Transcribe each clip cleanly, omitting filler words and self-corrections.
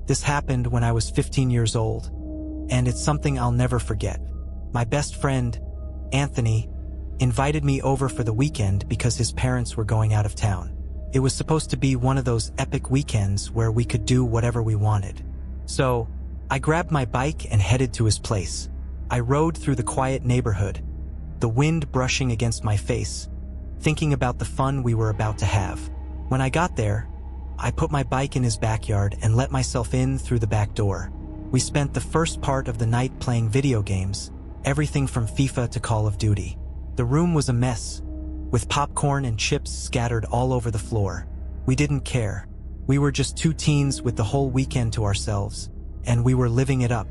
This happened when I was 15 years old, and it's something I'll never forget. My best friend, Anthony, invited me over for the weekend because his parents were going out of town. It was supposed to be one of those epic weekends where we could do whatever we wanted. So, I grabbed my bike and headed to his place. I rode through the quiet neighborhood, the wind brushing against my face, thinking about the fun we were about to have. When I got there, I put my bike in his backyard and let myself in through the back door. We spent the first part of the night playing video games, everything from FIFA to Call of Duty. The room was a mess, with popcorn and chips scattered all over the floor. We didn't care. We were just two teens with the whole weekend to ourselves, and we were living it up.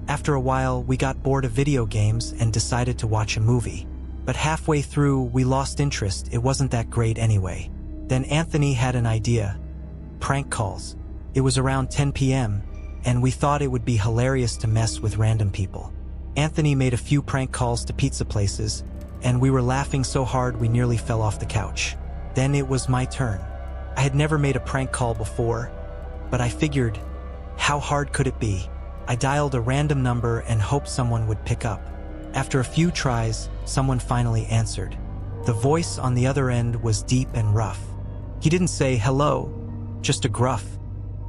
After a while, we got bored of video games and decided to watch a movie. But halfway through, we lost interest. It wasn't that great anyway. Then Anthony had an idea. Prank calls. It was around 10 p.m., and we thought it would be hilarious to mess with random people. Anthony made a few prank calls to pizza places, and we were laughing so hard we nearly fell off the couch. Then it was my turn. I had never made a prank call before, but I figured, how hard could it be? I dialed a random number and hoped someone would pick up. After a few tries, someone finally answered. The voice on the other end was deep and rough. He didn't say hello, just a gruff,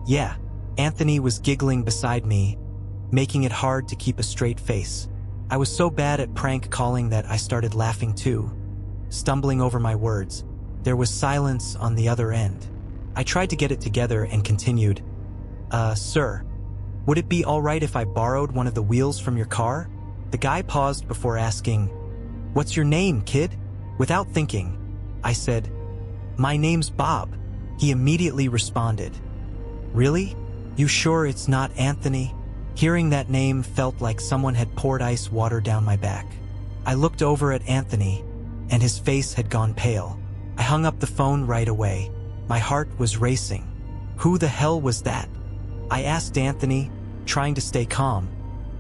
"Yeah." Anthony was giggling beside me, making it hard to keep a straight face. I was so bad at prank calling that I started laughing too, stumbling over my words. There was silence on the other end. I tried to get it together and continued, Sir, would it be all right if I borrowed one of the wheels from your car?" The guy paused before asking, "What's your name, kid?" Without thinking, I said, "My name's Bob." He immediately responded, "Really? You sure it's not Anthony?" Hearing that name felt like someone had poured ice water down my back. I looked over at Anthony, and his face had gone pale. I hung up the phone right away. My heart was racing. Who the hell was that? I asked Anthony, trying to stay calm,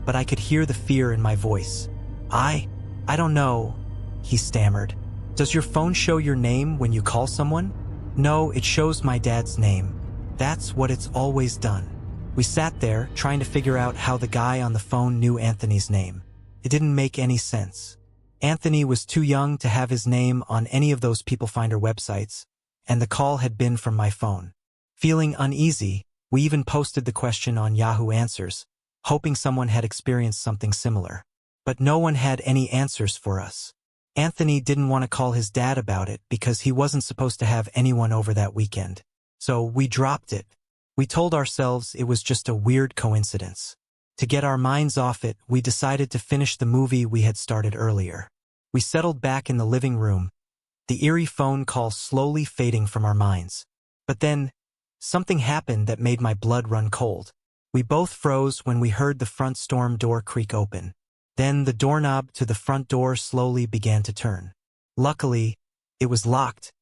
but I could hear the fear in my voice. I don't know," he stammered. "Does your phone show your name when you call someone?" "No, it shows my dad's name. That's what it's always done." We sat there, trying to figure out how the guy on the phone knew Anthony's name. It didn't make any sense. Anthony was too young to have his name on any of those people finder websites, and the call had been from my phone. Feeling uneasy, we even posted the question on Yahoo Answers, hoping someone had experienced something similar. But no one had any answers for us. Anthony didn't want to call his dad about it because he wasn't supposed to have anyone over that weekend. So we dropped it. We told ourselves it was just a weird coincidence. To get our minds off it, we decided to finish the movie we had started earlier. We settled back in the living room, the eerie phone call slowly fading from our minds. But then, something happened that made my blood run cold. We both froze when we heard the front storm door creak open. Then the doorknob to the front door slowly began to turn. Luckily, it was locked,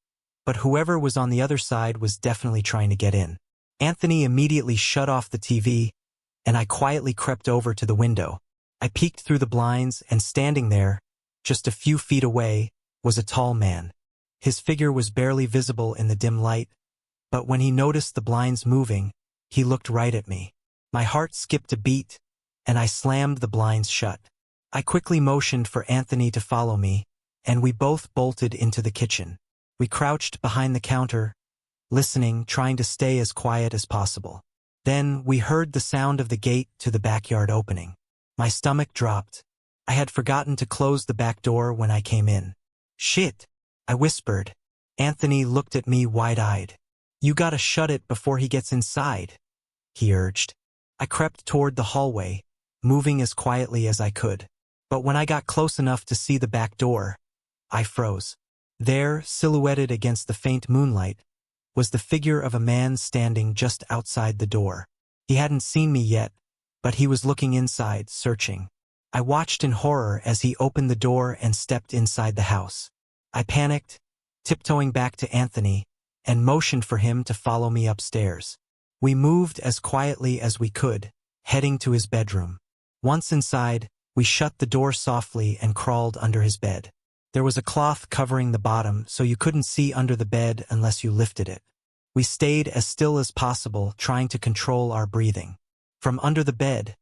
but whoever was on the other side was definitely trying to get in. Anthony immediately shut off the TV, and I quietly crept over to the window. I peeked through the blinds, and standing there, just a few feet away, was a tall man. His figure was barely visible in the dim light, but when he noticed the blinds moving, he looked right at me. My heart skipped a beat, and I slammed the blinds shut. I quickly motioned for Anthony to follow me, and we both bolted into the kitchen. We crouched behind the counter, listening, trying to stay as quiet as possible. Then we heard the sound of the gate to the backyard opening. My stomach dropped. I had forgotten to close the back door when I came in. "Shit," I whispered. Anthony looked at me wide-eyed. "You gotta shut it before he gets inside," he urged. I crept toward the hallway, moving as quietly as I could. But when I got close enough to see the back door, I froze. There, silhouetted against the faint moonlight, was the figure of a man standing just outside the door. He hadn't seen me yet, but he was looking inside, searching. I watched in horror as he opened the door and stepped inside the house. I panicked, tiptoeing back to Anthony, and motioned for him to follow me upstairs. We moved as quietly as we could, heading to his bedroom. Once inside, we shut the door softly and crawled under his bed. There was a cloth covering the bottom, so you couldn't see under the bed unless you lifted it. We stayed as still as possible, trying to control our breathing. From under the bed,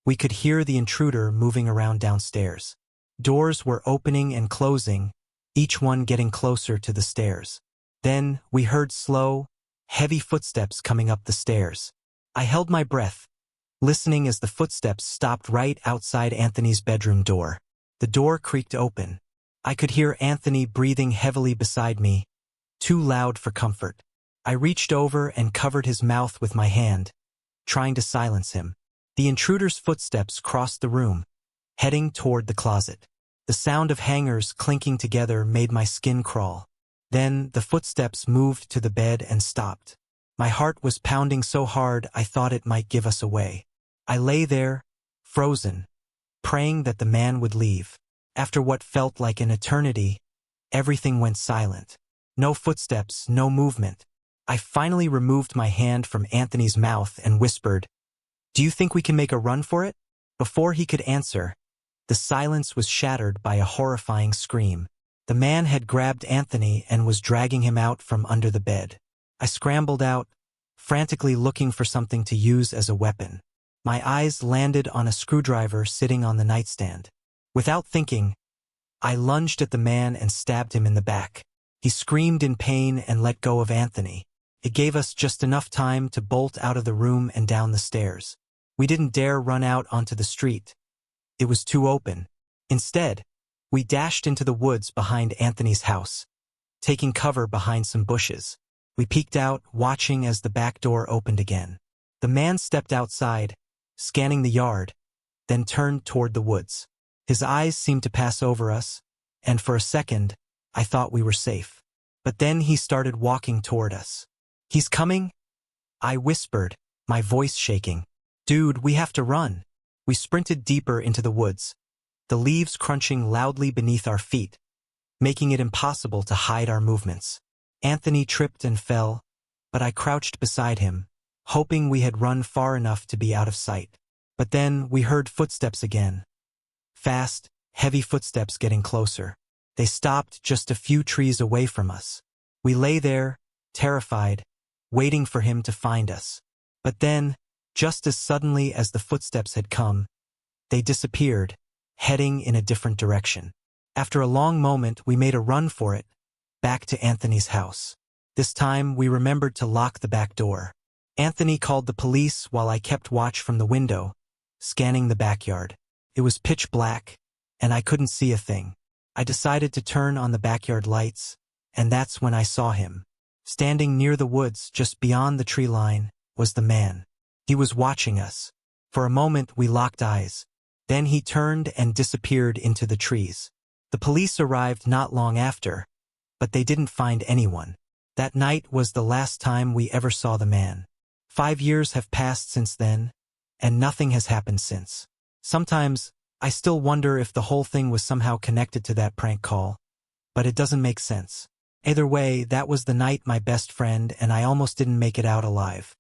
we could hear the intruder moving around downstairs. Doors were opening and closing, each one getting closer to the stairs. Then we heard slow, heavy footsteps coming up the stairs. I held my breath, listening as the footsteps stopped right outside Anthony's bedroom door. The door creaked open. I could hear Anthony breathing heavily beside me, too loud for comfort. I reached over and covered his mouth with my hand, trying to silence him. The intruder's footsteps crossed the room, heading toward the closet. The sound of hangers clinking together made my skin crawl. Then the footsteps moved to the bed and stopped. My heart was pounding so hard I thought it might give us away. I lay there, frozen, praying that the man would leave. After what felt like an eternity, everything went silent. No footsteps, no movement. I finally removed my hand from Anthony's mouth and whispered, "Do you think we can make a run for it?" Before he could answer, the silence was shattered by a horrifying scream. The man had grabbed Anthony and was dragging him out from under the bed. I scrambled out, frantically looking for something to use as a weapon. My eyes landed on a screwdriver sitting on the nightstand. Without thinking, I lunged at the man and stabbed him in the back. He screamed in pain and let go of Anthony. It gave us just enough time to bolt out of the room and down the stairs. We didn't dare run out onto the street. It was too open. Instead, we dashed into the woods behind Anthony's house, taking cover behind some bushes. We peeked out, watching as the back door opened again. The man stepped outside, scanning the yard, then turned toward the woods. His eyes seemed to pass over us, and for a second, I thought we were safe. But then he started walking toward us. "He's coming?" I whispered, my voice shaking. "Dude, we have to run." We sprinted deeper into the woods, the leaves crunching loudly beneath our feet, making it impossible to hide our movements. Anthony tripped and fell, but I crouched beside him, hoping we had run far enough to be out of sight. But then we heard footsteps again. Fast, heavy footsteps getting closer. They stopped just a few trees away from us. We lay there, terrified, waiting for him to find us. But then, just as suddenly as the footsteps had come, they disappeared, heading in a different direction. After a long moment, we made a run for it, back to Anthony's house. This time, we remembered to lock the back door. Anthony called the police while I kept watch from the window, scanning the backyard. It was pitch black, and I couldn't see a thing. I decided to turn on the backyard lights, and that's when I saw him. Standing near the woods just beyond the tree line was the man. He was watching us. For a moment we locked eyes. Then he turned and disappeared into the trees. The police arrived not long after, but they didn't find anyone. That night was the last time we ever saw the man. 5 years have passed since then, and nothing has happened since. Sometimes, I still wonder if the whole thing was somehow connected to that prank call, but it doesn't make sense. Either way, that was the night my best friend and I almost didn't make it out alive.